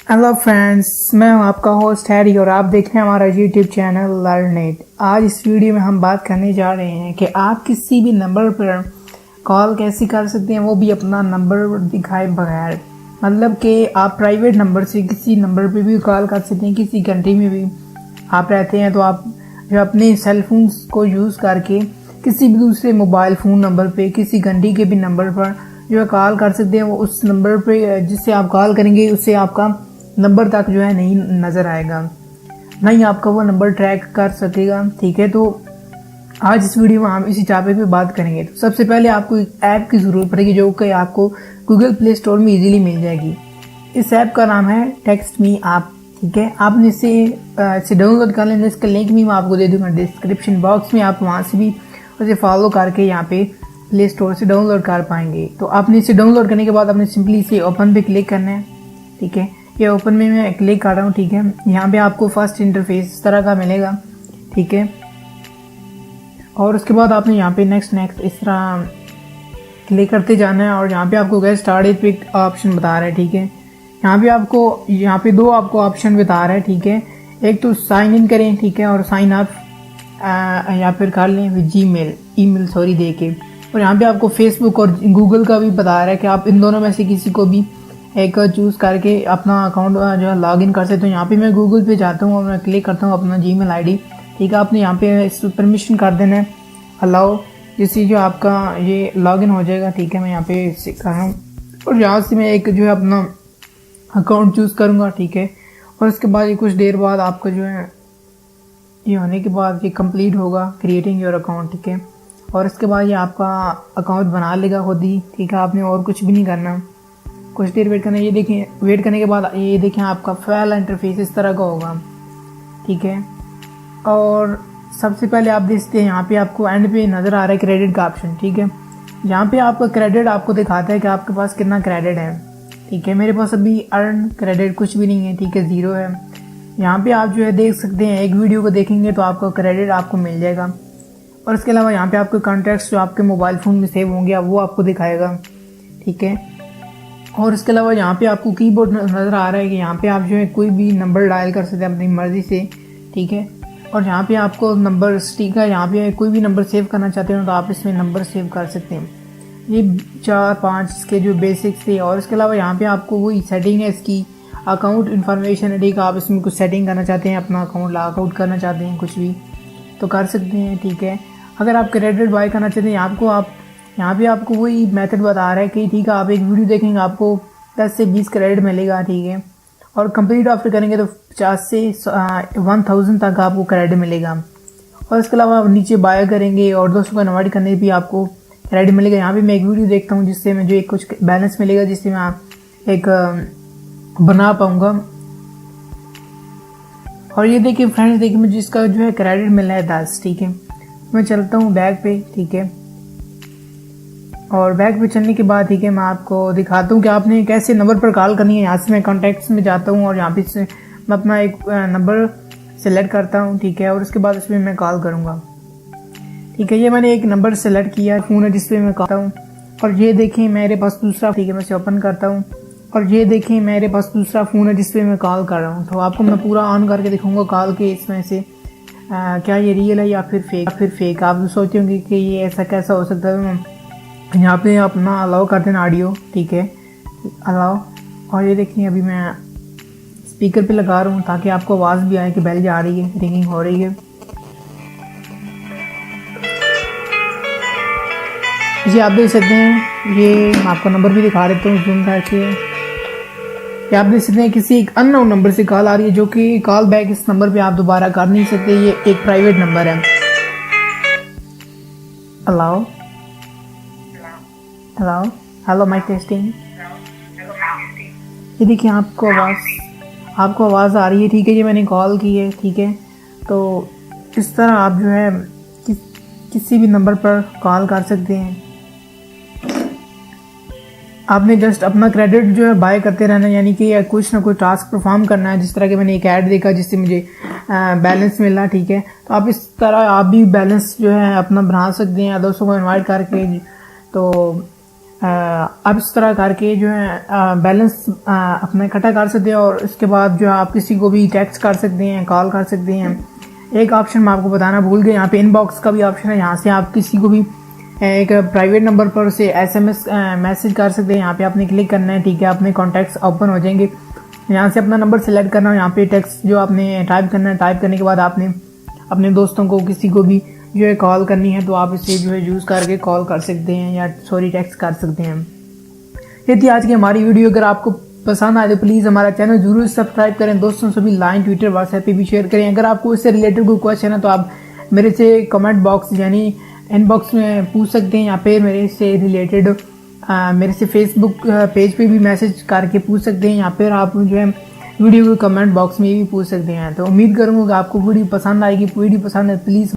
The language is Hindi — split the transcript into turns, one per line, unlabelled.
हेलो फ्रेंड्स, मैं हूं आपका होस्ट हैरी और आप देख रहे हैं हमारा यूट्यूब चैनल लर्नेट। आज इस वीडियो में हम बात करने जा रहे हैं कि आप किसी भी नंबर पर कॉल कैसे कर सकते हैं, वो भी अपना नंबर दिखाए बगैर। मतलब कि आप प्राइवेट नंबर से किसी नंबर पर भी कॉल कर सकते हैं। किसी कंट्री में भी आप रहते हैं तो आप जो अपने सेल फोन को यूज़ करके किसी भी दूसरे मोबाइल फ़ोन नंबर पे किसी कंट्री के भी नंबर पर जो है कॉल कर सकते हैं। वो उस नंबर पे जिससे आप कॉल करेंगे उससे आपका नंबर तक जो है नहीं नज़र आएगा, नहीं आपका वो नंबर ट्रैक कर सकेगा। ठीक है, तो आज इस वीडियो में हम इसी टॉपिक पे बात करेंगे। तो सबसे पहले आपको एक ऐप की ज़रूरत पड़ेगी जो कि आपको गूगल प्ले स्टोर में इजीली मिल जाएगी। इस ऐप का नाम है टेक्स्ट मी ऐप। ठीक है, आपने इसे डाउनलोड कर लेना। इसका लिंक भी मैं आपको दे दूँगा डिस्क्रिप्शन बॉक्स में, आप वहाँ से भी उसे फॉलो करके यहाँ पे प्ले स्टोर से डाउनलोड कर पाएंगे। तो आपने इसे डाउनलोड करने के बाद आपने सिंपली इसे ओपन पे क्लिक करना है। ठीक है, ये ओपन में मैं क्लिक कर रहा हूँ। ठीक है, यहाँ पे आपको फर्स्ट इंटरफेस इस तरह का मिलेगा। ठीक है, और उसके बाद आपने यहाँ पे नेक्स्ट इस तरह क्लिक करते जाना है और यहाँ पे आपको गेट स्टार्टेड पे ऑप्शन बता रहा है। ठीक है, यहाँ पे दो आपको ऑप्शन बता रहा है। ठीक है, एक तो साइन इन करें, ठीक है, और साइन अप या फिर कर लें विद ईमेल दे के। और यहाँ पे आपको फेसबुक और गूगल का भी बता रहा है कि आप इन दोनों में से किसी को भी एक चूज़ करके अपना अकाउंट जो है लॉग इन कर सकते हो। यहाँ पे मैं गूगल पे जाता हूँ और मैं क्लिक करता हूँ अपना जीमेल आईडी। ठीक है, आपने यहाँ पे इस परमिशन कर देना है अलाउ, जिससे जो आपका ये लॉगिन हो जाएगा। ठीक है, मैं यहाँ पे कर रहा हूँ और यहाँ से मैं एक जो है अपना अकाउंट चूज़ करूँगा। ठीक है, और उसके बाद ये कुछ देर बाद आपका जो है ये होने के बाद ये कंप्लीट होगा क्रिएटिंग योर अकाउंट। ठीक है, और इसके बाद ये आपका अकाउंट बना लेगा खुद ही। ठीक है, आपने और कुछ भी नहीं करना, कुछ देर वेट करना। ये देखें, वेट करने के बाद ये देखें आपका फाइल इंटरफेस इस तरह का होगा। ठीक है, और सबसे पहले आप देखते हैं यहाँ पे आपको एंड पे नज़र आ रहा है क्रेडिट का ऑप्शन। ठीक है, यहाँ पे आपका क्रेडिट आपको दिखाता है कि आपके पास कितना क्रेडिट है। ठीक है, मेरे पास अभी अर्न क्रेडिट कुछ भी नहीं है। ठीक है, 0 है। यहाँ पे आप जो है देख सकते हैं, एक वीडियो को देखेंगे तो आपका क्रेडिट आपको मिल जाएगा। और इसके अलावा यहाँ पे आपके कॉन्टैक्ट्स जो आपके मोबाइल फ़ोन में सेव होंगे वो आपको दिखाएगा। ठीक है, और इसके अलावा यहाँ पे आपको कीबोर्ड नज़र आ रहा है कि यहाँ पे आप जो है कोई भी नंबर डायल कर सकते हैं अपनी मर्ज़ी से। ठीक है, और यहाँ पे आपको नंबर ठीक है, यहाँ पे कोई भी नंबर सेव करना चाहते हो तो आप इसमें नंबर सेव कर सकते हैं। ये 4-5 इसके जो बेसिक्स थे। और इसके अलावा यहाँ पे आपको वही सेटिंग है इसकी अकाउंट इन्फॉर्मेशन है। ठीक है, आप इसमें कुछ सेटिंग करना चाहते हैं, अपना अकाउंट लॉग आउट करना चाहते हैं, कुछ भी तो कर सकते हैं। ठीक है, अगर आप क्रेडिट बाय करना चाहते हैं आप यहाँ पे आपको वही मेथड बता रहा है कि ठीक है, आप एक वीडियो देखेंगे आपको 10 से 20 क्रेडिट मिलेगा। ठीक है, और कंप्लीट ऑफर करेंगे तो 50 से 1000 तक आपको क्रेडिट मिलेगा। और इसके अलावा आप नीचे बाय करेंगे और दोस्तों को इनवाइट करने भी आपको क्रेडिट मिलेगा। यहाँ पे मैं एक वीडियो देखता हूँ जिससे मुझे कुछ बैलेंस मिलेगा, जिससे मैं एक बना पाऊँगा। और ये देखिए फ्रेंड्स, देखिए मुझे इसका जो है क्रेडिट मिला है 10। ठीक है, मैं चलता हूँ बैक पे। ठीक है, और बैक पे चलने के बाद ठीक है मैं आपको दिखाता हूँ कि आपने कैसे नंबर पर कॉल करनी है। यहाँ से मैं कॉन्टैक्ट्स में जाता हूँ और यहाँ पे से मैं अपना एक नंबर सेलेक्ट करता हूँ। ठीक है, और उसके बाद उसमें मैं कॉल करूँगा। ठीक है, ये मैंने एक नंबर सेलेक्ट किया, फ़ोन है जिस पर मैं करता हूँ। और ये देखें मेरे पास दूसरा, ठीक है, मैं इसे ओपन करता हूँ और ये देखें मेरे पास दूसरा फ़ोन है जिस पर मैं कॉल कर रहा हूँ। तो आपको मैं पूरा ऑन करके दिखाऊँगा कॉल के इसमें से क्या ये रियल है या फिर फेक। आप सोचते होंगे कि ये ऐसा कैसा हो सकता है। यहाँ पे अपना अलाउ कर देना ऑडियो। ठीक है, अलाउ। और ये देखिए अभी मैं स्पीकर पे लगा रहा हूँ ताकि आपको आवाज़ भी आए कि बेल जा रही है, रिंगिंग हो रही है। जी आप देख सकते हैं, ये मैं आपको नंबर भी दिखा देता हूँ जूम करके। ये आप देख सकते हैं किसी एक अननोन नंबर से कॉल आ रही है, जो कि कॉल बैक इस नंबर पे आप दोबारा कर नहीं सकते। ये एक प्राइवेट नंबर है। अलाउ, हेलो माइक टेस्टिंग। ये देखिए आपको आवाज़ आ रही है। ठीक है, ये मैंने कॉल की है। ठीक है, तो इस तरह आप जो है किसी भी नंबर पर कॉल कर सकते हैं। आपने जस्ट अपना क्रेडिट जो है बाय करते रहना, यानी कि कुछ ना कुछ टास्क परफॉर्म करना है। जिस तरह के मैंने एक ऐड देखा जिससे मुझे बैलेंस मिला। ठीक है, तो आप इस तरह आप भी बैलेंस जो है अपना बना सकते हैं दोस्तों को इनवाइट करके। तो आप इस तरह करके जो है बैलेंस अपना इकट्ठा कर सकते हैं। और इसके बाद जो है आप किसी को भी टेक्स्ट कर सकते हैं, कॉल कर सकते हैं। एक ऑप्शन मैं आपको बताना भूल गया, यहाँ पे इनबॉक्स का भी ऑप्शन है। यहाँ से आप किसी को भी एक प्राइवेट नंबर पर से SMS मैसेज कर सकते हैं। यहाँ पे आपने क्लिक करना है, ठीक है, अपने कॉन्टैक्ट्स ओपन हो जाएंगे। यहाँ से अपना नंबर सेलेक्ट करना है, यहाँ पे टेक्स्ट जो आपने टाइप करना है, टाइप करने के बाद आपने अपने दोस्तों को किसी को भी जो है कॉल करनी है तो आप इसे जो है यूज़ करके कॉल कर सकते हैं या टेक्स्ट कर सकते हैं। ये थी आज की हमारी वीडियो। अगर आपको पसंद आए तो प्लीज़ हमारा चैनल जरूर सब्सक्राइब करें, दोस्तों से भी लाइन, ट्विटर, व्हाट्सएप पे भी शेयर करें। अगर आपको इससे रिलेटेड कोई क्वेश्चन है तो आप मेरे से कमेंट बॉक्स यानी इनबॉक्स में पूछ सकते हैं, या फिर मेरे से रिलेटेड मेरे से फेसबुक पेज पे भी मैसेज करके पूछ सकते हैं, या फिर आप जो है वीडियो को कमेंट बॉक्स में भी पूछ सकते हैं। तो उम्मीद करूँगा कि आपको वीडियो पसंद आएगी। वीडियो पसंद है प्लीज़